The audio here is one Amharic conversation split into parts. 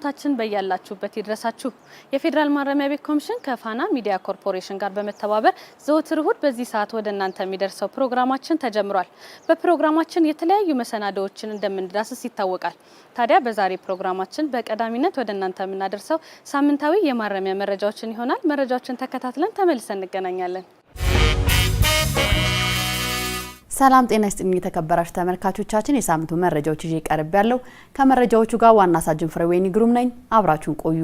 ሰላምታችን በያላችሁበት ይድረሳችሁ። የፌዴራል ማረሚያ ቤት ኮሚሽን ከፋና ሚዲያ ኮርፖሬሽን ጋር በመተባበር ዘወትር እሁድ በዚህ ሰዓት ወደ እናንተ የሚደርሰው ፕሮግራማችን ተጀምሯል። በፕሮግራማችን የተለያዩ መሰናዶዎችን እንደምንዳስስ ይታወቃል። ታዲያ በዛሬ ፕሮግራማችን በቀዳሚነት ወደ እናንተ የምናደርሰው ሳምንታዊ የማረሚያ መረጃዎችን ይሆናል። መረጃዎችን ተከታትለን ተመልሰን እንገናኛለን። ሰላም ጤና ይስጥልኝ የተከበራችሁ ተመልካቾቻችን፣ የሳምንቱ መረጃዎች ይዤ ቀርብ ያለው ከመረጃዎቹ ጋር ዋና ሳጅን ፍሬወይኒ ግሩም ነኝ። አብራችሁን ቆዩ።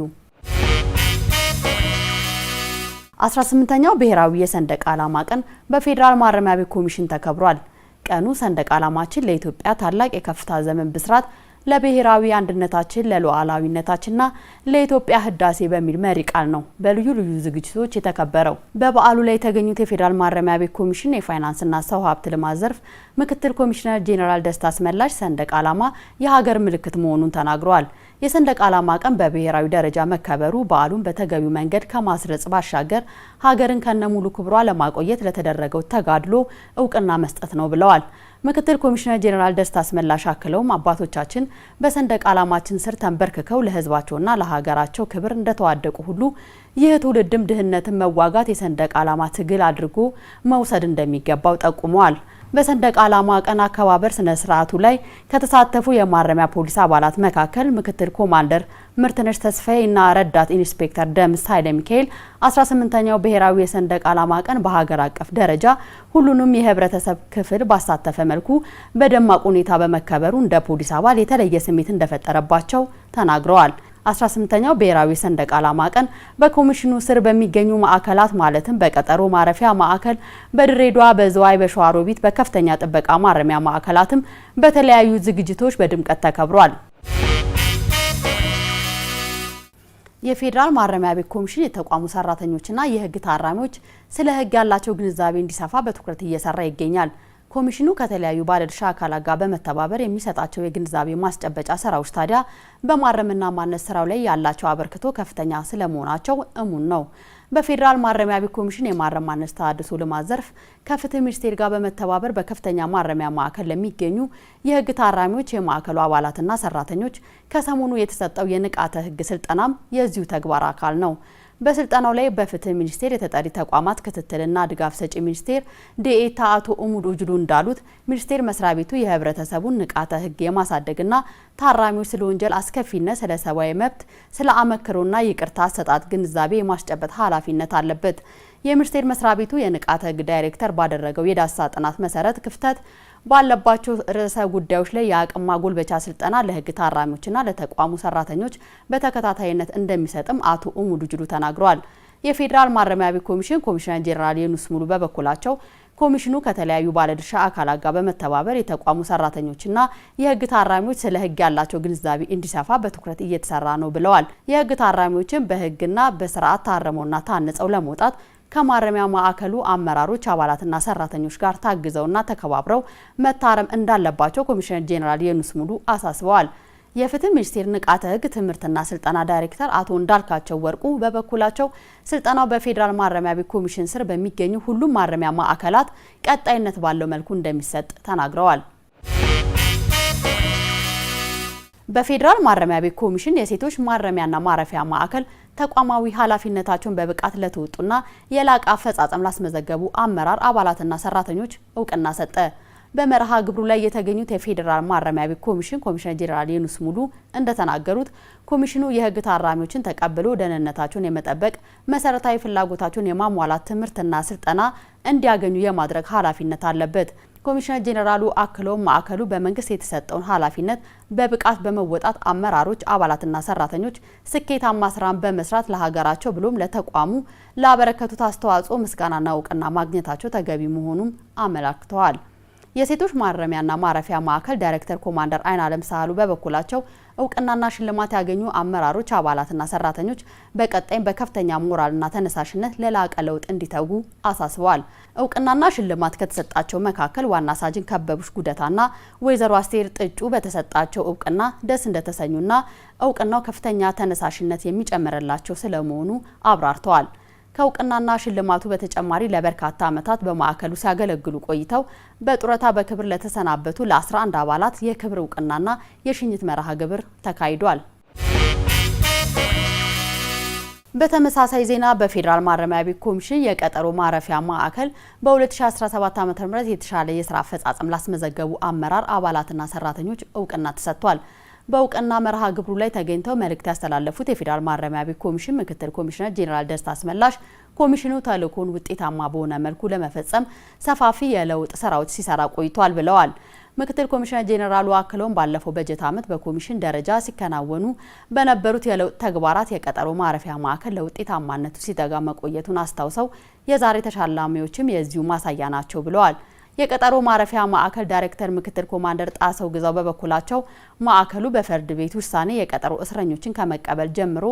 18ኛው ብሔራዊ የሰንደቅ ዓላማ ቀን በፌዴራል ማረሚያ ቤት ኮሚሽን ተከብሯል። ቀኑ ሰንደቅ ዓላማችን ለኢትዮጵያ ታላቅ የከፍታ ዘመን ብስራት ለብሔራዊ አንድነታችን ለሉዓላዊነታችንና ለኢትዮጵያ ህዳሴ በሚል መሪ ቃል ነው በልዩ ልዩ ዝግጅቶች የተከበረው። በበዓሉ ላይ የተገኙት የፌዴራል ማረሚያ ቤት ኮሚሽን የፋይናንስና ሰው ሀብት ልማት ዘርፍ ምክትል ኮሚሽነር ጄኔራል ደስታ አስመላሽ ሰንደቅ ዓላማ የሀገር ምልክት መሆኑን ተናግረዋል። የሰንደቅ ዓላማ ቀን በብሔራዊ ደረጃ መከበሩ በዓሉን በተገቢው መንገድ ከማስረጽ ባሻገር ሀገርን ከነሙሉ ክብሯ ለማቆየት ለተደረገው ተጋድሎ እውቅና መስጠት ነው ብለዋል። ምክትል ኮሚሽነር ጄኔራል ደስታ አስመላሽ አክለውም አባቶቻችን በሰንደቅ ዓላማችን ስር ተንበርክከው ለህዝባቸውና ለሀገራቸው ክብር እንደተዋደቁ ሁሉ ይህ ትውልድም ድህነትን መዋጋት የሰንደቅ ዓላማ ትግል አድርጎ መውሰድ እንደሚገባው ጠቁመዋል። በሰንደቅ ዓላማ ቀን አከባበር ስነ ስርዓቱ ላይ ከተሳተፉ የማረሚያ ፖሊስ አባላት መካከል ምክትል ኮማንደር ምርትነሽ ተስፋዬ እና ረዳት ኢንስፔክተር ደምስ ኃይለ ሚካኤል 18ኛው ብሔራዊ የሰንደቅ ዓላማ ቀን በሀገር አቀፍ ደረጃ ሁሉንም የህብረተሰብ ክፍል ባሳተፈ መልኩ በደማቅ ሁኔታ በመከበሩ እንደ ፖሊስ አባል የተለየ ስሜት እንደፈጠረባቸው ተናግረዋል። 18ኛው ብሔራዊ ሰንደቅ ዓላማ ቀን በኮሚሽኑ ስር በሚገኙ ማዕከላት ማለትም በቀጠሮ ማረፊያ ማዕከል፣ በድሬዳዋ፣ በዝዋይ፣ በሸዋሮቢት በከፍተኛ ጥበቃ ማረሚያ ማዕከላትም በተለያዩ ዝግጅቶች በድምቀት ተከብሯል። የፌዴራል ማረሚያ ቤት ኮሚሽን የተቋሙ ሰራተኞችና የህግ ታራሚዎች ስለ ህግ ያላቸው ግንዛቤ እንዲሰፋ በትኩረት እየሰራ ይገኛል። ኮሚሽኑ ከተለያዩ ባለድርሻ አካላት ጋር በመተባበር የሚሰጣቸው የግንዛቤ ማስጨበጫ ስራዎች ታዲያ በማረምና ማነጽ ስራው ላይ ያላቸው አበርክቶ ከፍተኛ ስለመሆናቸው እሙን ነው። በፌዴራል ማረሚያ ቤት ኮሚሽን የማረም ማነጽ ተሃድሶ ልማት ዘርፍ ከፍትህ ሚኒስቴር ጋር በመተባበር በከፍተኛ ማረሚያ ማዕከል ለሚገኙ የህግ ታራሚዎች የማዕከሉ አባላትና ሰራተኞች ከሰሞኑ የተሰጠው የንቃተ ህግ ስልጠናም የዚሁ ተግባር አካል ነው። በስልጠናው ላይ በፍትህ ሚኒስቴር የተጠሪ ተቋማት ክትትልና ድጋፍ ሰጪ ሚኒስቴር ዴኤታ አቶ ኡሙድ ኡጅሉ እንዳሉት ሚኒስቴር መስሪያ ቤቱ የህብረተሰቡን ንቃተ ህግ የማሳደግና ታራሚዎች ስለ ወንጀል አስከፊነት፣ ስለ ሰብአዊ መብት፣ ስለ አመክሮና ይቅርታ አሰጣጥ ግንዛቤ የማስጨበጥ ኃላፊነት አለበት። የሚኒስቴር መስሪያ ቤቱ የንቃተ ህግ ዳይሬክተር ባደረገው የዳሰሳ ጥናት መሰረት ክፍተት ባለባቸው ርዕሰ ጉዳዮች ላይ የአቅም ማጎልበቻ ስልጠና ለህግ ታራሚዎችና ለተቋሙ ሰራተኞች በተከታታይነት እንደሚሰጥም አቶ ኡሙድ ኡጅሉ ተናግረዋል። የፌዴራል ማረሚያ ቤት ኮሚሽን ኮሚሽነር ጄኔራል የኑስ ሙሉ በበኩላቸው ኮሚሽኑ ከተለያዩ ባለድርሻ አካላት ጋር በመተባበር የተቋሙ ሰራተኞችና የህግ ታራሚዎች ስለ ህግ ያላቸው ግንዛቤ እንዲሰፋ በትኩረት እየተሰራ ነው ብለዋል። የህግ ታራሚዎችን በህግና በስርዓት ታርመውና ታንጸው ለመውጣት ከማረሚያ ማዕከሉ አመራሮች አባላትና ሰራተኞች ጋር ታግዘውና ተከባብረው መታረም እንዳለባቸው ኮሚሽነር ጄኔራል የኑስ ሙሉ አሳስበዋል። የፍትህ ሚኒስቴር ንቃተ ህግ ትምህርትና ስልጠና ዳይሬክተር አቶ እንዳልካቸው ወርቁ በበኩላቸው ስልጠናው በፌዴራል ማረሚያ ቤት ኮሚሽን ስር በሚገኙ ሁሉም ማረሚያ ማዕከላት ቀጣይነት ባለው መልኩ እንደሚሰጥ ተናግረዋል። በፌዴራል ማረሚያ ቤት ኮሚሽን የሴቶች ማረሚያና ማረፊያ ማዕከል ተቋማዊ ኃላፊነታቸውን በብቃት ለተወጡና የላቀ አፈጻጸም ላስመዘገቡ አመራር አባላትና ሰራተኞች እውቅና ሰጠ። በመርሃ ግብሩ ላይ የተገኙት የፌዴራል ማረሚያ ቤት ኮሚሽን ኮሚሽነር ጄኔራል የኑስ ሙሉ እንደተናገሩት ኮሚሽኑ የህግ ታራሚዎችን ተቀብሎ ደህንነታቸውን የመጠበቅ መሰረታዊ ፍላጎታቸውን የማሟላት ትምህርትና ስልጠና እንዲያገኙ የማድረግ ኃላፊነት አለበት። ኮሚሽነር ጄኔራሉ አክለው ማዕከሉ በመንግስት የተሰጠውን ኃላፊነት በብቃት በመወጣት አመራሮች አባላትና ሰራተኞች ስኬታማ ስራን በመስራት ለሀገራቸው ብሎም ለተቋሙ ላበረከቱት አስተዋጽኦ ምስጋናና እውቅና ማግኘታቸው ተገቢ መሆኑን አመላክተዋል። የሴቶች ማረሚያና ማረፊያ ማዕከል ዳይሬክተር ኮማንደር አይናለም ሳህሉ በበኩላቸው እውቅናና ሽልማት ያገኙ አመራሮች አባላትና ሰራተኞች በቀጣይ በከፍተኛ ሞራልና ተነሳሽነት ለላቀ ለውጥ እንዲተጉ አሳስበዋል። እውቅናና ሽልማት ከተሰጣቸው መካከል ዋና ሳጅን ከበቡሽ ጉደታና ወይዘሮ አስቴር ጥጩ በተሰጣቸው እውቅና ደስ እንደተሰኙና እውቅናው ከፍተኛ ተነሳሽነት የሚጨምርላቸው ስለመሆኑ አብራርተዋል። ከእውቅናና ሽልማቱ በተጨማሪ ለበርካታ ዓመታት በማዕከሉ ሲያገለግሉ ቆይተው በጡረታ በክብር ለተሰናበቱ ለ11 አባላት የክብር እውቅናና የሽኝት መርሃ ግብር ተካሂዷል። በተመሳሳይ ዜና በፌዴራል ማረሚያ ቤት ኮሚሽን የቀጠሮ ማረፊያ ማዕከል በ2017 ዓ.ም የተሻለ የስራ አፈጻጸም ላስመዘገቡ አመራር አባላትና ሰራተኞች እውቅና ተሰጥቷል። በእውቅና መርሃ ግብሩ ላይ ተገኝተው መልእክት ያስተላለፉት የፌዴራል ማረሚያ ቤት ኮሚሽን ምክትል ኮሚሽነር ጄኔራል ደስታ አስመላሽ ኮሚሽኑ ተልዕኮውን ውጤታማ በሆነ መልኩ ለመፈጸም ሰፋፊ የለውጥ ስራዎች ሲሰራ ቆይቷል ብለዋል። ምክትል ኮሚሽነር ጄኔራሉ አክለውም ባለፈው በጀት ዓመት በኮሚሽን ደረጃ ሲከናወኑ በነበሩት የለውጥ ተግባራት የቀጠሮ ማረፊያ ማዕከል ለውጤታማነቱ ሲተጋ መቆየቱን አስታውሰው የዛሬ ተሸላሚዎችም የዚሁ ማሳያ ናቸው ብለዋል። የቀጠሮ ማረፊያ ማዕከል ዳይሬክተር ምክትል ኮማንደር ጣሰው ግዛው በበኩላቸው ማዕከሉ በፍርድ ቤት ውሳኔ የቀጠሮ እስረኞችን ከመቀበል ጀምሮ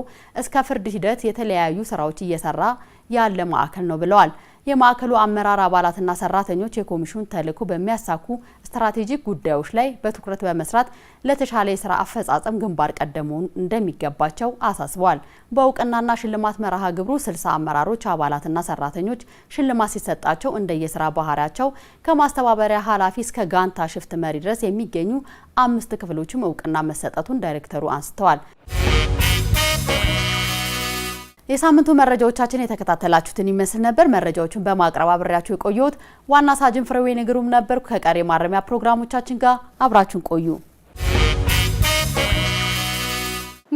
እስከ ፍርድ ሂደት የተለያዩ ስራዎች እየሰራ ያለ ማዕከል ነው ብለዋል። የማዕከሉ አመራር አባላትና ሰራተኞች የኮሚሽኑን ተልዕኮ በሚያሳኩ ስትራቴጂክ ጉዳዮች ላይ በትኩረት በመስራት ለተሻለ የስራ አፈጻጸም ግንባር ቀደም መሆን እንደሚገባቸው አሳስበዋል። በእውቅናና ሽልማት መርሃ ግብሩ 60 አመራሮች አባላትና ሰራተኞች ሽልማት ሲሰጣቸው እንደየስራ ባህሪያቸው ከማስተባበሪያ ኃላፊ እስከ ጋንታ ሽፍት መሪ ድረስ የሚገኙ 5 ክፍሎችም እውቅና መሰጠቱን ዳይሬክተሩ አንስተዋል። የሳምንቱ መረጃዎቻችን የተከታተላችሁትን ይመስል ነበር። መረጃዎቹን በማቅረብ አብሬያችሁ የቆየሁት ዋና ሳጅን ፍሬዌ ንግሩም ነበርኩ። ከቀሪ ማረሚያ ፕሮግራሞቻችን ጋር አብራችሁን ቆዩ።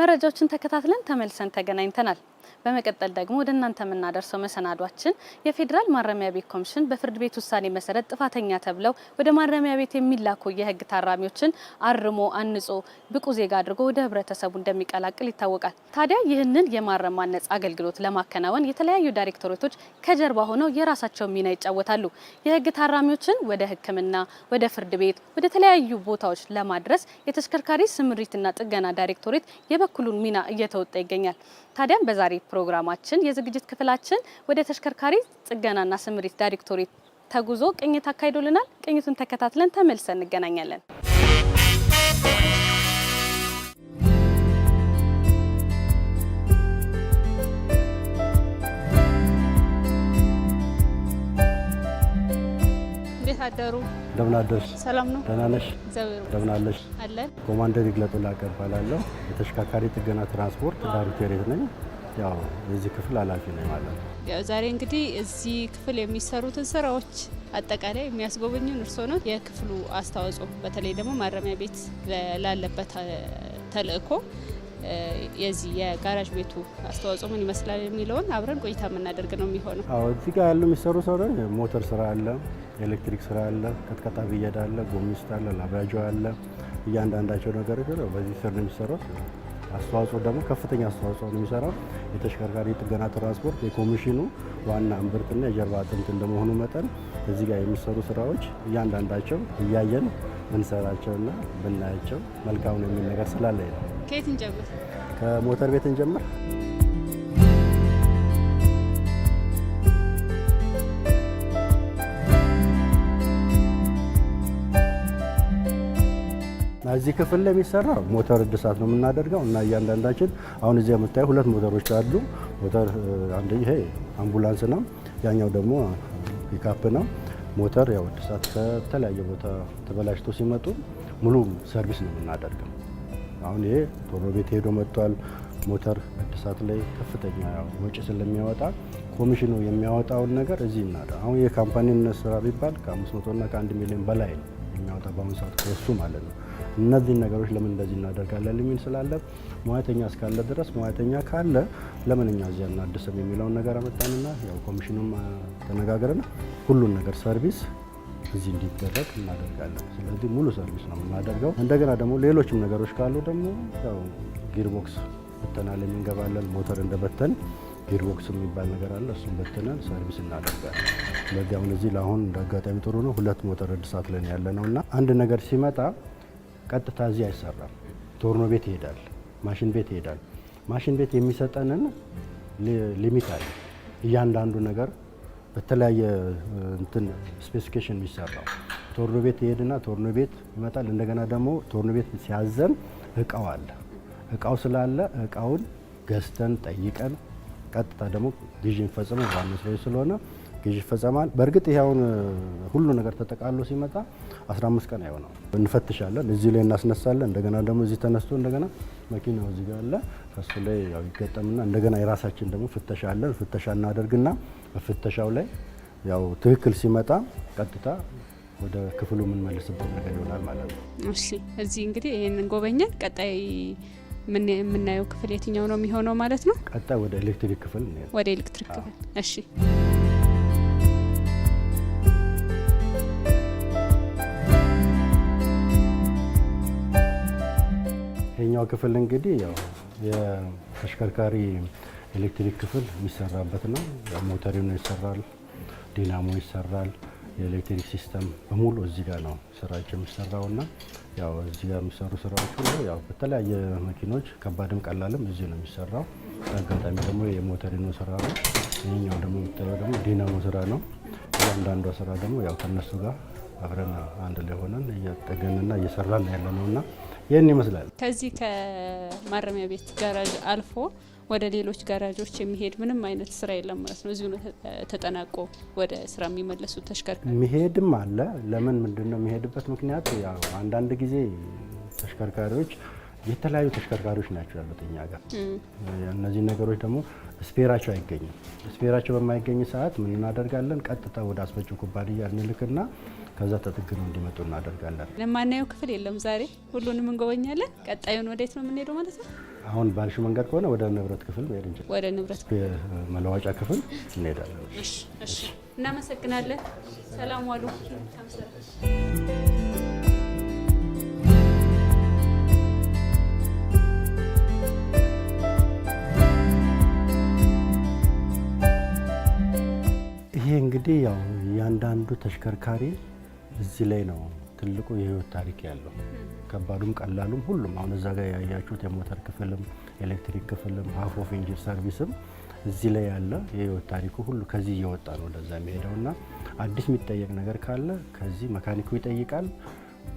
መረጃዎችን ተከታትለን ተመልሰን ተገናኝተናል። በመቀጠል ደግሞ ወደ እናንተ የምናደርሰው መሰናዷችን የፌዴራል ማረሚያ ቤት ኮሚሽን በፍርድ ቤት ውሳኔ መሰረት ጥፋተኛ ተብለው ወደ ማረሚያ ቤት የሚላኩ የህግ ታራሚዎችን አርሞ አንጾ ብቁ ዜጋ አድርጎ ወደ ህብረተሰቡ እንደሚቀላቅል ይታወቃል። ታዲያ ይህንን የማረም ማነጽ አገልግሎት ለማከናወን የተለያዩ ዳይሬክቶሬቶች ከጀርባ ሆነው የራሳቸውን ሚና ይጫወታሉ። የህግ ታራሚዎችን ወደ ሕክምና፣ ወደ ፍርድ ቤት፣ ወደ ተለያዩ ቦታዎች ለማድረስ የተሽከርካሪ ስምሪትና ጥገና ዳይሬክቶሬት የበኩሉን ሚና እየተወጣ ይገኛል። ታዲያም በዛሬ ፕሮግራማችን የዝግጅት ክፍላችን ወደ ተሽከርካሪ ጥገናና ስምሪት ዳይሬክቶሬት ተጉዞ ቅኝት አካሂዶልናል። ቅኝቱን ተከታትለን ተመልሰን እንገናኛለን። አደሩ እንደምን አደርሽ? ሰላም ነው? ደህና ነሽ? እግዚአብሔር እንደምን አለሽ? አለን። ኮማንደር ይግለጡ ላቀ እባላለሁ። የተሽከርካሪ ጥገና ትራንስፖርት ዳይሬክቶሬት ነኝ። ያው የዚህ ክፍል ኃላፊ ነኝ ማለት ነው። ያው ዛሬ እንግዲህ እዚህ ክፍል የሚሰሩትን ስራዎች አጠቃላይ የሚያስጎበኙን እርስዎ ነው። የክፍሉ አስተዋጽኦ በተለይ ደግሞ ማረሚያ ቤት ላለበት ተልእኮ የዚህ የጋራጅ ቤቱ አስተዋጽኦ ምን ይመስላል የሚለውን አብረን ቆይታ የምናደርግ ነው የሚሆነው። አዎ እዚህ ጋር ያለው የሚሰሩ ስራዎች ሞተር ስራ አለ፣ ኤሌክትሪክ ስራ አለ፣ ቀጥቀጣ ብየዳ አለ፣ ጎሚስት አለ፣ ላባጆ አለ። እያንዳንዳቸው ነገሮች በዚህ ስር ነው የሚሰሩት። አስተዋጽኦ ደግሞ ከፍተኛ አስተዋጽኦ ነው የሚሰራው። የተሽከርካሪ ጥገና ትራንስፖርት የኮሚሽኑ ዋና እምብርትና የጀርባ አጥንት እንደመሆኑ መጠን እዚህ ጋር የሚሰሩ ስራዎች እያንዳንዳቸው እያየን ብንሰራቸውና ብናያቸው መልካም ነው የሚል ነገር ስላለኝ ነው። ከየት እንጀምር? ከሞተር ቤት እንጀምር። እዚህ ክፍል ላይ የሚሰራው ሞተር እድሳት ነው የምናደርገው እና እያንዳንዳችን አሁን እዚህ የምታዩ 2 ሞተሮች አሉ። ሞተር አንደኛው ይሄ አምቡላንስ ነው፣ ያኛው ደግሞ ፒካፕ ነው። ሞተር ያው እድሳት ከተለያየ ቦታ ተበላሽቶ ሲመጡ ሙሉ ሰርቪስ ነው የምናደርገው። አሁን ይሄ ቶሎ ቤት ሄዶ መጥቷል። ሞተር እድሳት ላይ ከፍተኛ ወጪ ስለሚያወጣ ኮሚሽኑ የሚያወጣውን ነገር እዚህ እናደ አሁን የካምፓኒን ስራ ቢባል ከ500 እና ከ1 ሚሊዮን በላይ ነው የሚያወጣ በአሁኑ ሰዓት ከሱ ማለት ነው። እነዚህን ነገሮች ለምን እንደዚህ እናደርጋለን የሚል ስላለ ሙያተኛ እስካለ ድረስ ሙያተኛ ካለ ለምን እኛ እዚያ እናድስም የሚለውን ነገር አመጣንና ያው ኮሚሽኑም ተነጋግረን ሁሉን ነገር ሰርቪስ እዚህ እንዲደረግ እናደርጋለን። ስለዚህ ሙሉ ሰርቪስ ነው የምናደርገው። እንደገና ደግሞ ሌሎችም ነገሮች ካሉ ደግሞ ያው ጊርቦክስ በተናል እንገባለን። ሞተር እንደበተን ጊርቦክስ የሚባል ነገር አለ፣ እሱም በተናል ሰርቪስ እናደርጋለን። ስለዚህ አሁን እዚህ ለአሁን እንዳጋጣሚ ጥሩ ነው 2 ሞተር እድሳት ላይ ያለ ነውና አንድ ነገር ሲመጣ ቀጥታ እዚህ አይሰራም። ቶርኖ ቤት ይሄዳል፣ ማሽን ቤት ይሄዳል። ማሽን ቤት የሚሰጠንን ሊሚት አለ። እያንዳንዱ ነገር በተለያየ እንትን ስፔሲፊኬሽን የሚሰራው ቶርኖ ቤት ይሄድና ቶርኖ ቤት ይመጣል። እንደገና ደግሞ ቶርኖ ቤት ሲያዘን እቃው አለ። እቃው ስላለ እቃውን ገዝተን ጠይቀን ቀጥታ ደግሞ ግዢ እንፈጽመው ዋናው ስራው ስለሆነ ግዢ ይፈጸማል። በእርግጥ ይሄውን ሁሉ ነገር ተጠቃሎ ሲመጣ 15 ቀን አይሆነው እንፈትሻለን። እዚህ ላይ እናስነሳለን። እንደገና ደግሞ እዚህ ተነስቶ እንደገና መኪናው እዚህ ጋር አለ። ከሱ ላይ ያው ይገጠምና እንደገና የራሳችን ደግሞ ፍተሻ አለን። ፍተሻ እናደርግና በፍተሻው ላይ ያው ትክክል ሲመጣ ቀጥታ ወደ ክፍሉ የምንመልስበት ነገር ይሆናል ማለት ነው። እሺ እዚህ እንግዲህ ይሄንን ጎበኘን። ቀጣይ የምናየው ክፍል የትኛው ነው የሚሆነው ማለት ነው? ቀጣይ ወደ ኤሌክትሪክ ክፍል ነው። ወደ ኤሌክትሪክ ክፍል። እሺ ይሄኛው ክፍል እንግዲህ ያው የተሽከርካሪ ኤሌክትሪክ ክፍል የሚሰራበት ነው። ሞተሪው ይሰራል፣ ዲናሞ ይሰራል። የኤሌክትሪክ ሲስተም በሙሉ እዚህ ጋር ነው ስራቸው የሚሰራውና ያው እዚህ ጋር የሚሰሩ ስራዎች ሁሉ ያው በተለያየ መኪኖች ከባድም ቀላልም እዚህ ነው የሚሰራው። አጋጣሚ ደግሞ የሞተሪኖ ስራ ነው። ይሄኛው ደግሞ የምታየው ደግሞ ዲናሞ ስራ ነው። እያንዳንዷ ስራ ደግሞ ያው ከነሱ ጋር አብረን አንድ ላይ ሆነን እያጠገንና እየሰራን ያለነውና ይህን ይመስላል። ከዚህ ከማረሚያ ቤት ጋራዥ አልፎ ወደ ሌሎች ጋራዦች የሚሄድ ምንም አይነት ስራ የለም ማለት ነው። እዚሁ ተጠናቆ ወደ ስራ የሚመለሱ ተሽከርካሪ የሚሄድም አለ። ለምን ምንድነው የሚሄድበት ምክንያት? ያው አንዳንድ ጊዜ ተሽከርካሪዎች የተለያዩ ተሽከርካሪዎች ናቸው ያሉት እኛ ጋር። እነዚህ ነገሮች ደግሞ ስፔራቸው አይገኝም። ስፔራቸው በማይገኝ ሰዓት ምን እናደርጋለን? ቀጥታ ወደ አስፈጭ ኩባንያ እንልክና ከዛ ተጠግነው እንዲመጡ እናደርጋለን። ለማናየው ክፍል የለም ዛሬ፣ ሁሉንም እንጎበኛለን። ቀጣዩን ወዴት ነው የምንሄደው ማለት ነው? አሁን ባልሽ መንገድ ከሆነ ወደ ንብረት ክፍል መሄድ እንችላለን። ወደ ንብረት መለዋጫ ክፍል እንሄዳለን። እሺ፣ እናመሰግናለን። ሰላም ዋሉ። ይሄ እንግዲህ ያው እያንዳንዱ ተሽከርካሪ እዚህ ላይ ነው ትልቁ የህይወት ታሪክ ያለው። ከባዱም ቀላሉም ሁሉም አሁን እዛ ጋር ያያችሁት የሞተር ክፍልም ኤሌክትሪክ ክፍልም ሃፍ ኦፍ ኢንጂን ሰርቪስም እዚህ ላይ ያለ የህይወት ታሪኩ ሁሉ ከዚህ እየወጣ ነው ወደዛ የሚሄደውና አዲስ የሚጠየቅ ነገር ካለ ከዚህ መካኒኩ ይጠይቃል።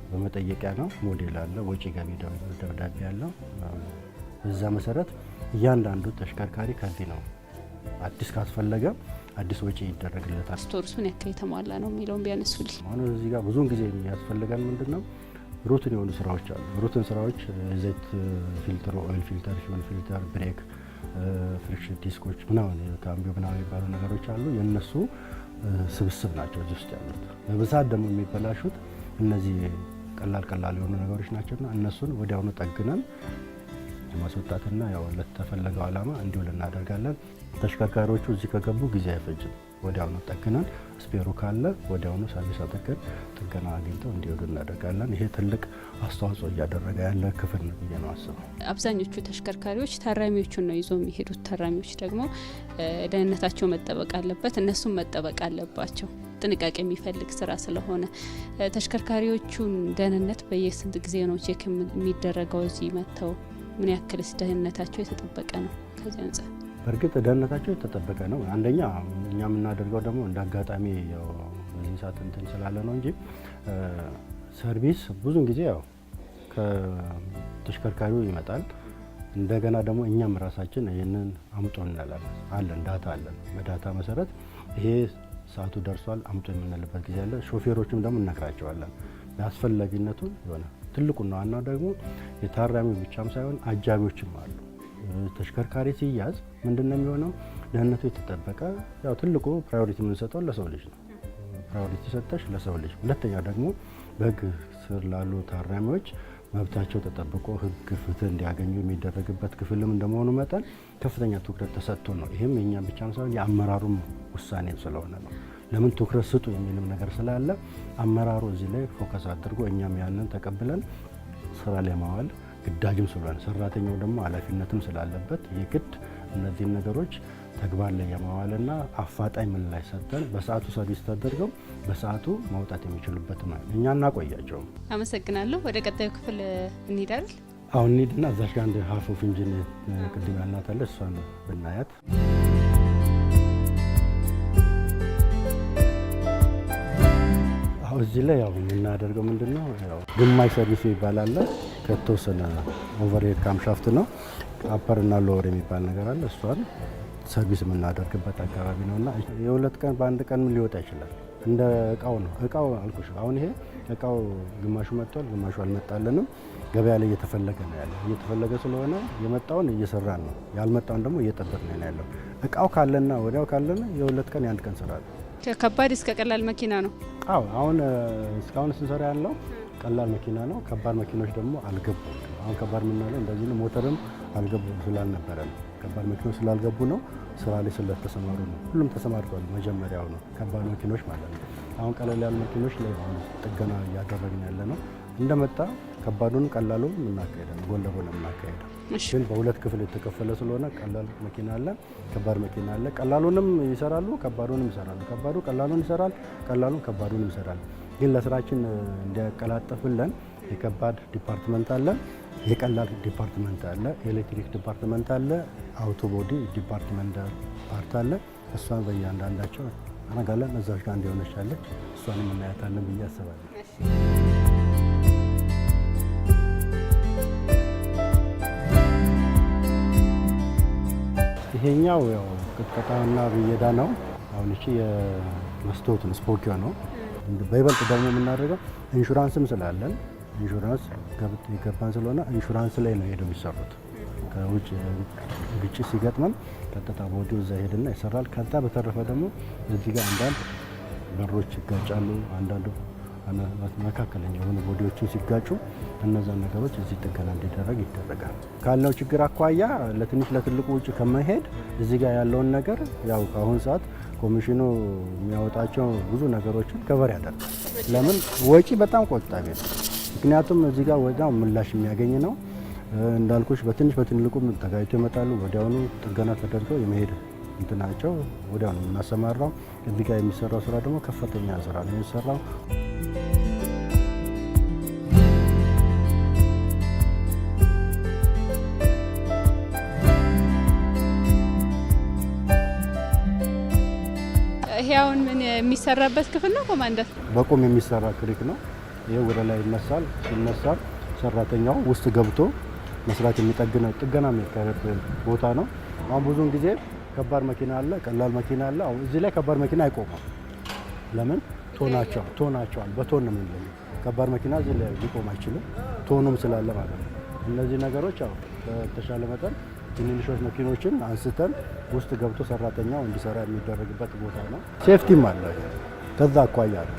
በመጠየቂያ ነው ሞዴል አለ፣ ወጪ ገቢ ደብዳቤ ያለው። በዛ መሰረት እያንዳንዱ ተሽከርካሪ ከዚህ ነው አዲስ ካስፈለገ አዲስ ወጪ ይደረግለታል። ስቶርስ ምን ያክል የተሟላ ነው የሚለውን ቢያነሱልኝ። አሁን እዚህ ጋር ብዙውን ጊዜ የሚያስፈልገን ምንድነው ሩትን የሆኑ ስራዎች አሉ። ሩትን ስራዎች ዘይት ፊልተር፣ ኦይል ፊልተር፣ ፊውል ፊልተር፣ ብሬክ፣ ፍሪክሽን ዲስኮች ምናምን ካምቢዮ ምናምን የሚባሉ ነገሮች አሉ። የነሱ ስብስብ ናቸው እዚህ ውስጥ ያሉት። በብዛት ደግሞ የሚበላሹት እነዚህ ቀላል የሆኑ ነገሮች ናቸውና እነሱን ወዲያውኑ ጠግነን ማስወጣትና ያው ለተፈለገው ዓላማ እንዲውል እናደርጋለን። ተሽከርካሪዎቹ እዚህ ከገቡ ጊዜ አይፈጅም። ወዲያውኑ ጠግነን ስፔሩ ካለ ወዲያውኑ ሰርቪስ አጠገን ጥገና አግኝተው እንዲወዱ እናደርጋለን። ይሄ ትልቅ አስተዋጽኦ እያደረገ ያለ ክፍል ነው ብዬ ነው አስበው። አብዛኞቹ ተሽከርካሪዎች ታራሚዎቹን ነው ይዞ የሚሄዱት። ታራሚዎች ደግሞ ደህንነታቸው መጠበቅ አለበት፣ እነሱም መጠበቅ አለባቸው። ጥንቃቄ የሚፈልግ ስራ ስለሆነ ተሽከርካሪዎቹን ደህንነት በየስንት ጊዜ ነው ቼክ የሚደረገው? እዚህ መጥተው ምን ያክልስ ደህንነታቸው የተጠበቀ ነው? ከዚህ አንጻር በእርግጥ ደህንነታቸው የተጠበቀ ነው። አንደኛ እኛ የምናደርገው ደግሞ እንደ አጋጣሚ ያው በዚህ ሰዓት እንትን ስላለ ነው እንጂ ሰርቪስ ብዙውን ጊዜ ያው ከተሽከርካሪው ይመጣል። እንደገና ደግሞ እኛም ራሳችን ይህንን አምጦ እንላለን አለን፣ ዳታ አለን። በዳታ መሰረት ይሄ ሰዓቱ ደርሷል አምጦ የምንልበት ጊዜ አለ። ሾፌሮችም ደግሞ እነግራቸዋለን በአስፈላጊነቱን የሆነ ትልቁና ዋናው ደግሞ የታራሚው ብቻም ሳይሆን አጃቢዎችም አሉ። ተሽከርካሪ ሲያዝ ምንድነው የሚሆነው? ደህንነቱ የተጠበቀ ያው ትልቁ ፕራዮሪቲ የምንሰጠው ለሰው ልጅ ነው። ፕራዮሪቲ ሰጠሽ ለሰው ልጅ። ሁለተኛ ደግሞ በህግ ስር ላሉ ታራሚዎች መብታቸው ተጠብቆ ህግ ፍትህ እንዲያገኙ የሚደረግበት ክፍልም እንደመሆኑ መጠን ከፍተኛ ትኩረት ተሰጥቶ ነው። ይህም የኛ ብቻም ሳይሆን የአመራሩም ውሳኔ ስለሆነ ነው። ለምን ትኩረት ስጡ የሚልም ነገር ስላለ አመራሩ እዚህ ላይ ፎከስ አድርጎ እኛም ያንን ተቀብለን ስራ ላይ ማዋል ግዳጅም ስለሆነ ሰራተኛው ደግሞ ኃላፊነትም ስላለበት የግድ እነዚህን ነገሮች ተግባር ላይ የማዋልና አፋጣኝ ምላሽ ሰጥተን በሰዓቱ ሰርቪስ ተደርገው በሰዓቱ ማውጣት የሚችሉበት ማለት እኛ እናቆያቸውም። አመሰግናለሁ። ወደ ቀጣዩ ክፍል እንሄዳለን። አሁን እንሂድና እዛሽ ጋር አንድ ሃፍ ኦፍ ኢንጂን ቅድም ያልናት አለ፣ እሷን ብናያት። እዚህ ላይ ያው የምናደርገው ምንድነው ያው ግማሽ ሰርቪስ ይባላል። ከተወሰነ ኦቨርሄድ ካምሻፍት ነው አፐር እና ሎወር የሚባል ነገር አለ። እሷን ሰርቪስ የምናደርግበት አካባቢ ነውና የሁለት ቀን በአንድ ቀን ሊወጣ ይችላል። እንደ እቃው ነው። እቃው አልኩሽ አሁን ይሄ እቃው ግማሹ መጥቷል፣ ግማሹ አልመጣልንም። ገበያ ላይ እየተፈለገ ነው ያለው። እየተፈለገ ስለሆነ የመጣውን እየሰራን ነው፣ ያልመጣውን ደግሞ እየጠበቅን ነው ያለው። እቃው ካለና ወዲያው ካለና የሁለት ቀን የአንድ ቀን ስራ ነው። ከከባድ እስከ ቀላል መኪና ነው። አዎ አሁን እስካሁን ስንሰራ ያለው ቀላል መኪና ነው። ከባድ መኪኖች ደግሞ አልገቡም። አሁን ከባድ ምናለው እንደዚህ ነው። ሞተርም አልገቡ ስላልነበረ ነው። ከባድ መኪኖች ስላልገቡ ነው። ስራ ላይ ስለተሰማሩ ነው። ሁሉም ተሰማርቷል። መጀመሪያው ነው ከባድ መኪኖች ማለት ነው። አሁን ቀለል ያሉ መኪኖች ላይ ጥገና እያደረግን ያለ ነው። እንደመጣ ከባዱን ቀላሉን እናካሄዳለን፣ ጎን ለጎን እናካሄዳለን። ግን በሁለት ክፍል የተከፈለ ስለሆነ ቀላል መኪና አለ፣ ከባድ መኪና አለ። ቀላሉንም ይሰራሉ፣ ከባዱንም ይሰራሉ። ከባዱ ቀላሉን ይሰራል፣ ቀላሉ ከባዱንም ይሰራል። ግን ለስራችን እንዲያቀላጥፍልን የከባድ ዲፓርትመንት አለ፣ የቀላል ዲፓርትመንት አለ፣ ኤሌክትሪክ ዲፓርትመንት አለ፣ አውቶቦዲ ዲፓርትመንት ፓርት አለ። እሷን በእያንዳንዳቸው አነጋለን። እዛች ጋር እንዲሆነች አለች፣ እሷንም እናያታለን ብዬ አስባለሁ። ይሄኛው ያው ቅጥቀጣና ብየዳ ነው። አሁን እቺ የመስታወት ስፖኪዮ ነው። በይበልጥ ደግሞ የምናደርገው ኢንሹራንስም ስላለን ኢንሹራንስ የገባን ስለሆነ ኢንሹራንስ ላይ ነው ሄደው የሚሰሩት። ከውጭ ግጭት ሲገጥመን ቀጥታ ቦዲው እዛ ሄድና ይሰራል። ከዛ በተረፈ ደግሞ እዚህ ጋር አንዳንድ በሮች ይጋጫሉ። አንዳንዱ መካከለኛ የሆኑ ቦዲዎችን ሲጋጩ እነዛን ነገሮች እዚህ ጥገና እንዲደረግ ይደረጋል። ካለው ችግር አኳያ ለትንሽ ለትልቁ ውጭ ከመሄድ እዚህ ጋር ያለውን ነገር ያው ከአሁን ሰዓት ኮሚሽኑ የሚያወጣቸው ብዙ ነገሮችን ከቨር ያደርጋል። ለምን ወጪ በጣም ቆጣቢ ነው። ምክንያቱም እዚህ ጋር ወዲያው ምላሽ የሚያገኝ ነው። እንዳልኩሽ በትንሽ በትልቁ ተጋጭተው ይመጣሉ። ወዲያውኑ ጥገና ተደርገው የመሄድ እንትናቸው ወዲያውኑ የምናሰማራው። እዚህ ጋር የሚሰራው ስራ ደግሞ ከፍተኛ ስራ ነው የሚሰራው። ይሄ አሁን ምን የሚሰራበት ክፍል ነው ኮማንደር? በቁም የሚሰራ ክሪክ ነው። ይሄ ወደ ላይ ይነሳል። ሲነሳ ሰራተኛው ውስጥ ገብቶ መስራት የሚጠግነው ጥገና የሚካሄድበት ቦታ ነው። አሁን ብዙውን ጊዜ ከባድ መኪና አለ፣ ቀላል መኪና አለ። አሁን እዚህ ላይ ከባድ መኪና አይቆምም። ለምን? ቶናቸዋል በቶን ነው የሚለየው። ከባድ መኪና እዚህ ላይ ሊቆም አይችልም፣ ቶኑም ስላለ ማለት ነው። እነዚህ ነገሮች አሁን በተሻለ መጠን ትንንሾች መኪኖችን አንስተን ውስጥ ገብቶ ሰራተኛው እንዲሰራ የሚደረግበት ቦታ ነው። ሴፍቲም አለ። ከዛ አኳያ ነው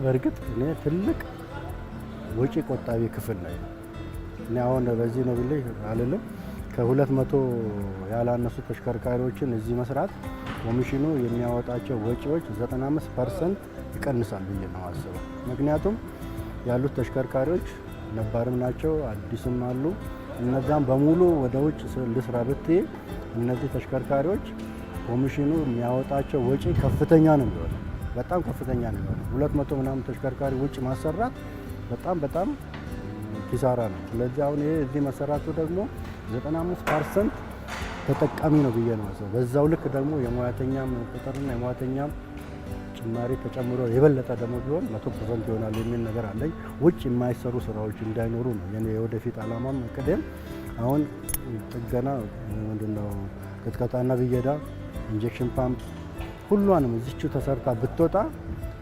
በእርግጥ እኔ ትልቅ ወጪ ቆጣቢ ክፍል ነው። እኔ አሁን በዚህ ነው ብዬ አልልም። ከ200 ያላነሱ ተሽከርካሪዎችን እዚህ መስራት ኮሚሽኑ የሚያወጣቸው ወጪዎች 95% ይቀንሳል ብዬ ነው አስበው። ምክንያቱም ያሉት ተሽከርካሪዎች ነባርም ናቸው፣ አዲስም አሉ። እነዛም በሙሉ ወደ ውጭ ልስራ ብትይ እነዚህ ተሽከርካሪዎች ኮሚሽኑ የሚያወጣቸው ወጪ ከፍተኛ ነው የሚሆነው፣ በጣም ከፍተኛ ነው የሚሆነው። 200 ምናምን ተሽከርካሪ ውጭ ማሰራት በጣም ኪሳራ ነው። ስለዚህ አሁን ይሄ እዚህ መሰራቱ ደግሞ 95% ተጠቃሚ ነው ብዬ ነው ማለት። በዛው ልክ ደግሞ የሙያተኛም ቁጥርና የሙያተኛም ጭማሪ ተጨምሮ የበለጠ ደግሞ ቢሆን 100% ይሆናል የሚል ነገር አለኝ። ውጭ የማይሰሩ ስራዎች እንዳይኖሩ ነው የኔ የወደፊት አላማም እቅዴም። አሁን ጥገና ምንድነው ቅጥቀጣና ብየዳ፣ ኢንጀክሽን ፓምፕ ሁሏንም እዚቹ ተሰርታ ብትወጣ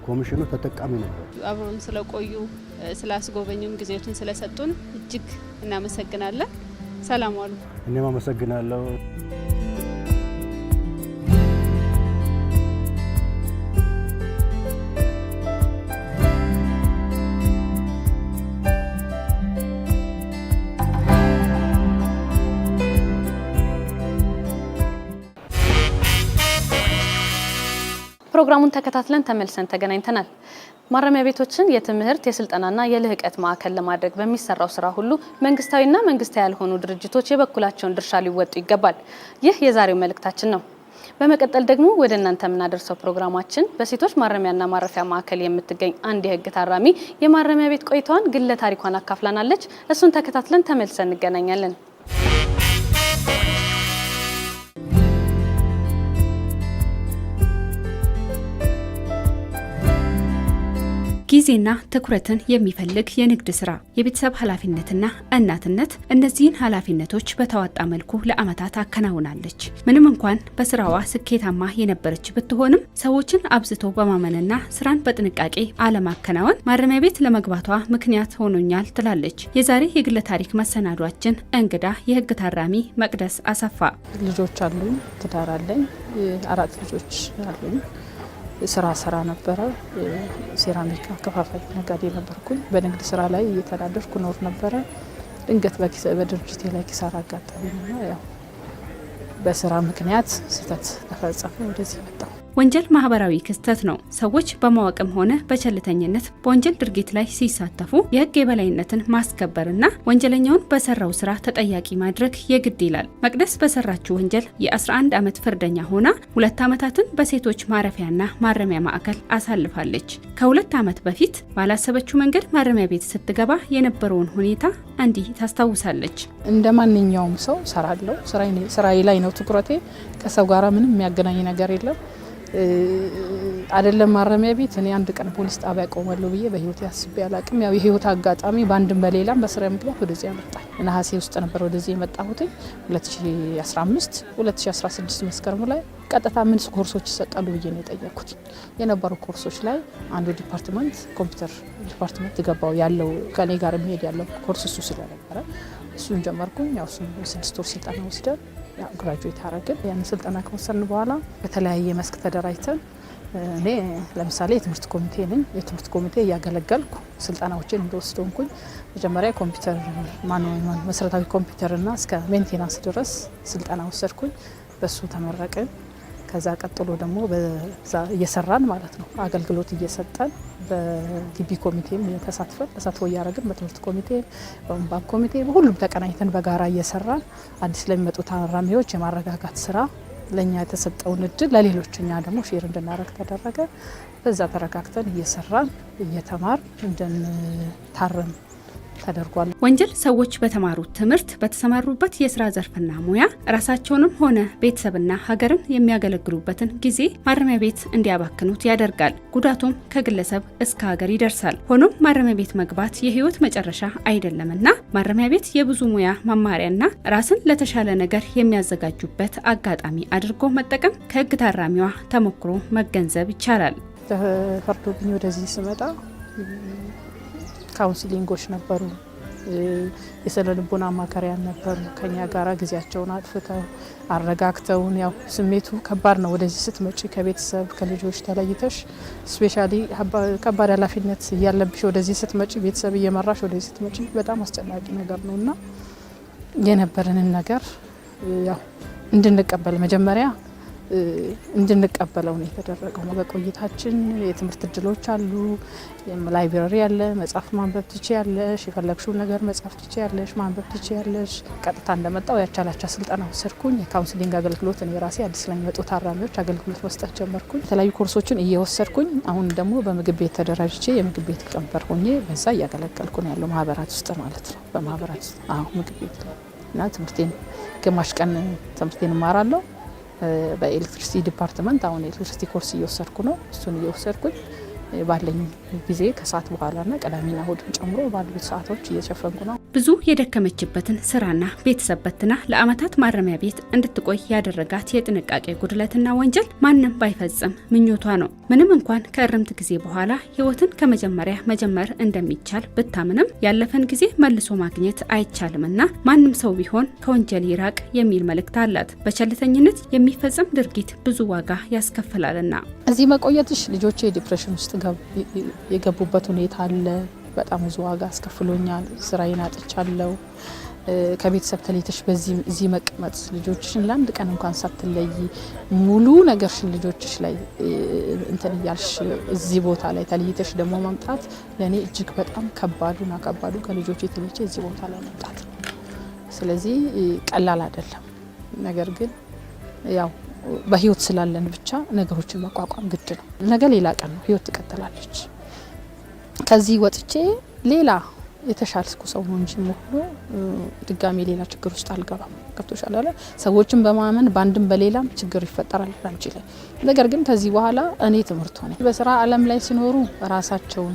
ኮሚሽኑ ተጠቃሚ ነው። አብሮን ስለቆዩ ስላስጎበኙን ጊዜዎችን ስለሰጡን እጅግ እናመሰግናለን። ሰላም ዋሉ። እኔም አመሰግናለሁ። ፕሮግራሙን ተከታትለን ተመልሰን ተገናኝተናል። ማረሚያ ቤቶችን የትምህርት የስልጠናና የልህቀት ማዕከል ለማድረግ በሚሰራው ስራ ሁሉ መንግስታዊና መንግስታዊ ያልሆኑ ድርጅቶች የበኩላቸውን ድርሻ ሊወጡ ይገባል። ይህ የዛሬው መልእክታችን ነው። በመቀጠል ደግሞ ወደ እናንተ የምናደርሰው ፕሮግራማችን በሴቶች ማረሚያና ማረፊያ ማዕከል የምትገኝ አንድ የህግ ታራሚ የማረሚያ ቤት ቆይታዋን ግለ ታሪኳን አካፍላናለች። እሱን ተከታትለን ተመልሰን እንገናኛለን። ጊዜና ትኩረትን የሚፈልግ የንግድ ስራ፣ የቤተሰብ ኃላፊነትና እናትነት እነዚህን ኃላፊነቶች በተዋጣ መልኩ ለአመታት አከናውናለች። ምንም እንኳን በስራዋ ስኬታማ የነበረች ብትሆንም ሰዎችን አብዝቶ በማመንና ስራን በጥንቃቄ አለማከናወን ማረሚያ ቤት ለመግባቷ ምክንያት ሆኖኛል ትላለች። የዛሬ የግለ ታሪክ መሰናዷችን እንግዳ የህግ ታራሚ መቅደስ አሰፋ። ልጆች አሉኝ፣ ትዳር አለኝ፣ 4 ልጆች አሉኝ። ስራ ነበረ። ሴራሚክ አከፋፋይ ነጋዴ ነበርኩኝ። በንግድ ስራ ላይ እየተዳደርኩ ኖር ነበረ። ድንገት በድርጅቴ ላይ ኪሳራ አጋጠመኝና ያው በስራ ምክንያት ስህተት ተፈጸመ። ወደዚህ መጣሁ። ወንጀል ማህበራዊ ክስተት ነው። ሰዎች በማወቅም ሆነ በቸልተኝነት በወንጀል ድርጊት ላይ ሲሳተፉ የህግ የበላይነትን ማስከበርና ወንጀለኛውን በሰራው ስራ ተጠያቂ ማድረግ የግድ ይላል። መቅደስ በሰራችው ወንጀል የ11 ዓመት ፍርደኛ ሆና 2 ዓመታትን በሴቶች ማረፊያና ማረሚያ ማዕከል አሳልፋለች። ከ2 ዓመት በፊት ባላሰበችው መንገድ ማረሚያ ቤት ስትገባ የነበረውን ሁኔታ እንዲህ ታስታውሳለች። እንደ ማንኛውም ሰው ሰራለሁ። ስራዬ ላይ ነው ትኩረቴ። ከሰው ጋራ ምንም የሚያገናኝ ነገር የለም። አይደለም ማረሚያ ቤት እኔ አንድ ቀን ፖሊስ ጣቢያ ቆማለሁ ብዬ በህይወት ያስቤ አላቅም። ያው የህይወት አጋጣሚ በአንድም በሌላም በስራ ምክንያት ወደዚህ ያመጣኝ። ነሐሴ ውስጥ ነበር ወደዚህ የመጣሁት 2016 መስከረም ላይ ቀጥታ ምን ኮርሶች ይሰጣሉ ብዬ ነው የጠየቅኩት። የነበሩ ኮርሶች ላይ አንዱ ዲፓርትመንት ኮምፒውተር ዲፓርትመንት ገባው። ያለው ከኔ ጋር የሚሄድ ያለው ኮርስ እሱ ስለነበረ እሱን ጀመርኩኝ። ያው 6 ወር ስልጠና ወስደን ያው ግራጁዌት አረግን። ያን ስልጠና ከወሰድን በኋላ በተለያየ መስክ ተደራጅተን እኔ ለምሳሌ የትምህርት ኮሚቴ ነኝ። የትምህርት ኮሚቴ እያገለገልኩ ስልጠናዎችን እንደወስደንኩኝ መጀመሪያ ኮምፒውተር መሰረታዊ ኮምፒውተርና እስከ ሜንቴናንስ ድረስ ስልጠና ወሰድኩኝ። በሱ ተመረቅን። ከዛ ቀጥሎ ደግሞ በዛ እየሰራን ማለት ነው አገልግሎት እየሰጠን በግቢ ኮሚቴም ተሳትፎ እያደረግን በትምህርት ኮሚቴ በባንክ ኮሚቴ በሁሉም ተቀናኝተን በጋራ እየሰራን አዲስ ለሚመጡ ታራሚዎች የማረጋጋት ስራ ለኛ የተሰጠውን እድል ለሌሎች እኛ ደግሞ ሼር እንድናረግ ተደረገ። በዛ ተረጋግተን እየሰራን እየተማር እንድንታረም ተደርጓል። ወንጀል ሰዎች በተማሩት ትምህርት በተሰማሩበት የስራ ዘርፍና ሙያ ራሳቸውንም ሆነ ቤተሰብና ሀገርን የሚያገለግሉበትን ጊዜ ማረሚያ ቤት እንዲያባክኑት ያደርጋል። ጉዳቱም ከግለሰብ እስከ ሀገር ይደርሳል። ሆኖም ማረሚያ ቤት መግባት የህይወት መጨረሻ አይደለምና ማረሚያ ቤት የብዙ ሙያ መማሪያና ራስን ለተሻለ ነገር የሚያዘጋጁበት አጋጣሚ አድርጎ መጠቀም ከህግ ታራሚዋ ተሞክሮ መገንዘብ ይቻላል። ተፈርዶብኝ ወደዚህ ስመጣ ካውንስሊንጎች ነበሩ፣ የስነ ልቦና አማካሪያን ነበሩ። ከኛ ጋራ ጊዜያቸውን አጥፍተው አረጋግተውን። ያው ስሜቱ ከባድ ነው። ወደዚህ ስትመጪ ከቤተሰብ ከልጆች ተለይተሽ ስፔሻሊ ከባድ ኃላፊነት እያለብሽ ወደዚህ ስትመጪ ቤተሰብ እየመራሽ ወደዚህ ስትመጪ በጣም አስጨናቂ ነገር ነውና የነበረንን ነገር ያው እንድንቀበል መጀመሪያ እንድንቀበለው ነው የተደረገው። በቆይታችን የትምህርት እድሎች አሉ፣ ላይብራሪ አለ፣ መጽሐፍ ማንበብ ትችያለሽ፣ የፈለግሽውን ነገር መጽሐፍ ትችያለሽ፣ ማንበብ ትችያለሽ። ቀጥታ እንደመጣው ያቻላቻ ስልጠና ወሰድኩኝ። የካውንስሊንግ አገልግሎት እኔ ራሴ አዲስ ለሚመጡ ታራሚዎች አገልግሎት መስጠት ጀመርኩኝ። የተለያዩ ኮርሶችን እየወሰድኩኝ አሁን ደግሞ በምግብ ቤት ተደራጅቼ የምግብ ቤት ቀንበር ሆኜ በዛ እያገለገልኩ ነው ያለው ማህበራት ውስጥ ማለት ነው። በማህበራት ውስጥ ምግብ ቤት እና ትምህርቴን ግማሽ ቀን ትምህርቴን እማራለሁ በኤሌክትሪሲቲ ዲፓርትመንት። አሁን ኤሌክትሪሲቲ ኮርስ እየወሰድኩ ነው። እሱን እየወሰድኩኝ ባለኝ ጊዜ ከሰዓት በኋላና ቅዳሜና እሁድን ጨምሮ ባሉት ሰዓቶች እየሸፈንኩ ነው። ብዙ የደከመችበትን ስራና ቤተሰብ በትና ለአመታት ማረሚያ ቤት እንድትቆይ ያደረጋት የጥንቃቄ ጉድለትና ወንጀል ማንም ባይፈጽም ምኞቷ ነው። ምንም እንኳን ከእርምት ጊዜ በኋላ ህይወትን ከመጀመሪያ መጀመር እንደሚቻል ብታምንም ያለፈን ጊዜ መልሶ ማግኘት አይቻልምና ማንም ሰው ቢሆን ከወንጀል ይራቅ የሚል መልእክት አላት። በቸልተኝነት የሚፈጸም ድርጊት ብዙ ዋጋ ያስከፍላልና እዚህ መቆየትሽ ልጆቼ ዲፕሬሽን ውስጥ የገቡበት ሁኔታ አለ። በጣም ብዙ ዋጋ አስከፍሎኛል። ስራዬን አጥቻለሁ። ከቤተሰብ ተለይተሽ በዚህ መቀመጥ ልጆችሽን ለአንድ ቀን እንኳን ሳትለይ ሙሉ ነገርሽን ልጆችሽ ላይ እንትን እያልሽ እዚህ ቦታ ላይ ተለይተሽ ደግሞ መምጣት ለእኔ እጅግ በጣም ከባዱ ከልጆች ተለይቼ እዚህ ቦታ ላይ መምጣት። ስለዚህ ቀላል አይደለም። ነገር ግን ያው በህይወት ስላለን ብቻ ነገሮችን መቋቋም ግድ ነው። ነገ ሌላ ቀን ነው። ህይወት ትቀጥላለች። ከዚህ ወጥቼ ሌላ የተሻልኩ ሰው ነው እንጂ ሙሉ ድጋሚ ሌላ ችግር ውስጥ አልገባም። ገብቶሻል አይደል? ሰዎችን በማመን ባንድም በሌላም ችግር ይፈጠራል አንቺ ላይ። ነገር ግን ከዚህ በኋላ እኔ ትምህርት ሆነ በስራ ዓለም ላይ ሲኖሩ ራሳቸውን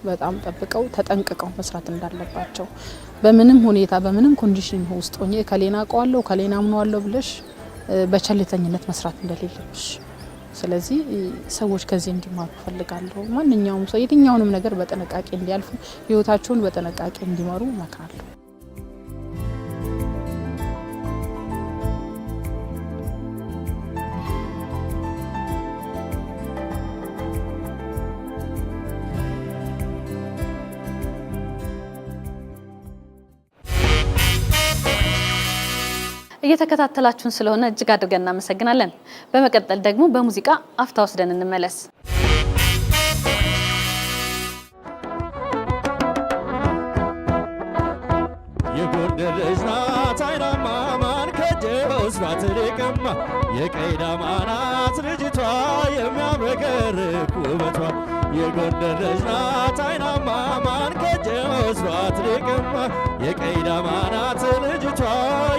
በጣም ጠብቀው ተጠንቅቀው መስራት እንዳለባቸው በምንም ሁኔታ በምንም ኮንዲሽን ውስጥ ሆኜ ከሌና አውቀዋለሁ ከሌና አምነዋለሁ ብለሽ በቸልተኝነት መስራት እንደሌለብሽ ስለዚህ ሰዎች ከዚህ እንዲማሩ ፈልጋለሁ ማንኛውም ሰው የትኛውንም ነገር በጥንቃቄ እንዲያልፉ ህይወታቸውን በጥንቃቄ እንዲመሩ እመክራለሁ እየተከታተላችሁን ስለሆነ እጅግ አድርገን እናመሰግናለን። በመቀጠል ደግሞ በሙዚቃ አፍታ ወስደን እንመለስ። የጎንደር ልጅ ናት አይናማ ማን ከጀስ ባትርቅማ የቀይዳማ ናት ልጅቷ የሚያብረቀርቅ ውበቷ የጎንደር ልጅ ናት አይናማ ማን ከጀስ ባትርቅማ የቀይዳማ ናት ልጅቷ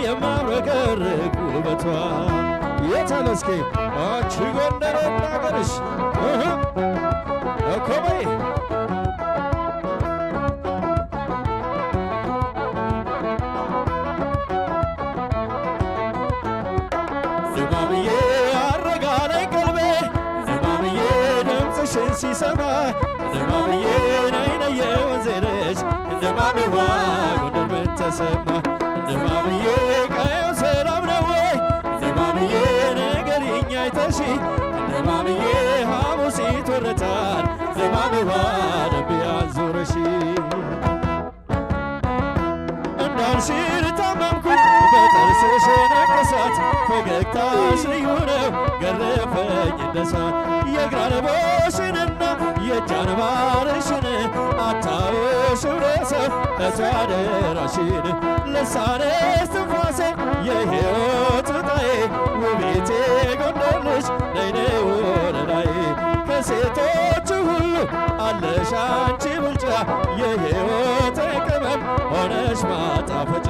የሚያብረቀርቅ ውበቷ የተለስኬ አንቺ ጎንደር እናገርሽ እኮበይ ዝማምዬ አረጋለኝ ቀልቤ ዝማምዬ ድምፅሽን ሲሰማ ዝማምዬ ነይነየ ወንዜ ነች ዝማሜዋ ጎንደር ምን ተሰማ ዝማምዬ ቀየው ሰላም ነው ወይ ዝማምዬ ነገርኛ አይተሺ ዝማምዬ ሐሙሲት ወረታል ዝማሜዋ ደንቢያን ዞረሺ እንዳልሽር ታመምኩ በጥርስሽ ነቀሳት ፈገግታሽ ልዩ ነው ገረፈኝ እንደሳት የግራንቦሽንና የጃንባርሽን አታውሽ ብረሰው እሷደራሽን ልሳነሽ ትንፋሴ የሕይወት ዕጣዬ ውቤቴ ጎንደር ልጅ ነይነይ ወረዳዬ ከሴቶች ሁሉ አለሽ አንቺ ብልጫ የሕይወት ቅመም ሆነሽ ማጣፈጫ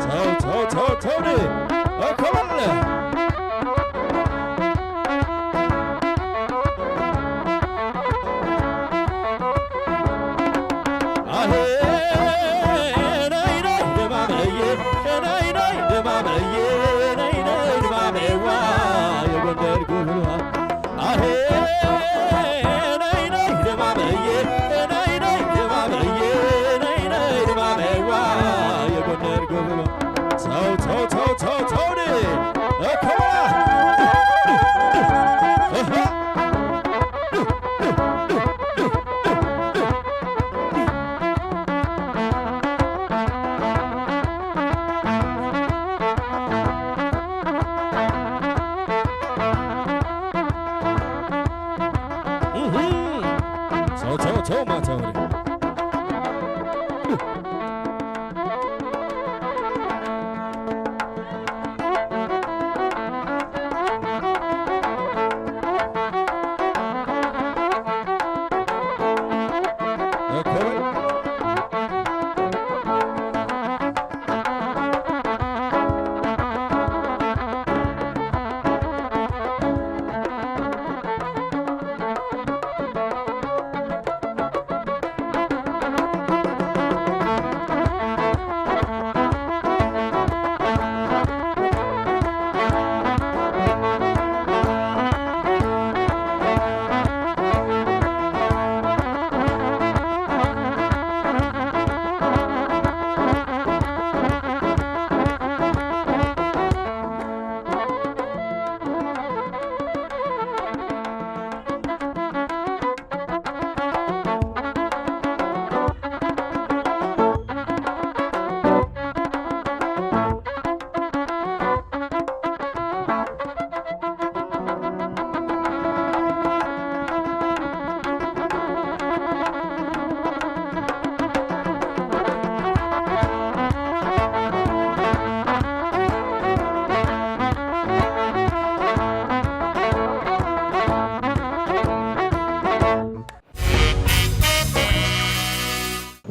ተው ተው ተው ተው እኮበለ አሄ ነይ ነይ ድማመዬ ነይ ነይ ድማመዬ ነይ ነይ ድማሜዋ የጎንደር ጉብሏ አሄ ነይ ነይ ድማመዬ ነይ ነይ ድማመዬ ነይ ነይ ድማሜዋ የጎንደር ጉብሏ ተው ተው ተው ተው ተው እኮበላ ተው ማተወሪ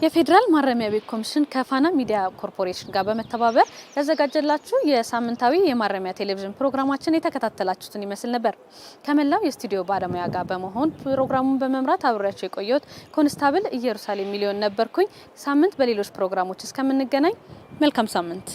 የፌዴራል ማረሚያ ቤት ኮሚሽን ከፋና ሚዲያ ኮርፖሬሽን ጋር በመተባበር ያዘጋጀላችሁ የሳምንታዊ የማረሚያ ቴሌቪዥን ፕሮግራማችን የተከታተላችሁትን ይመስል ነበር። ከመላው የስቱዲዮ ባለሙያ ጋር በመሆን ፕሮግራሙን በመምራት አብሬያችሁ የቆየሁት ኮንስታብል ኢየሩሳሌም ሚሊዮን ነበርኩኝ። ሳምንት በሌሎች ፕሮግራሞች እስከምንገናኝ መልካም ሳምንት።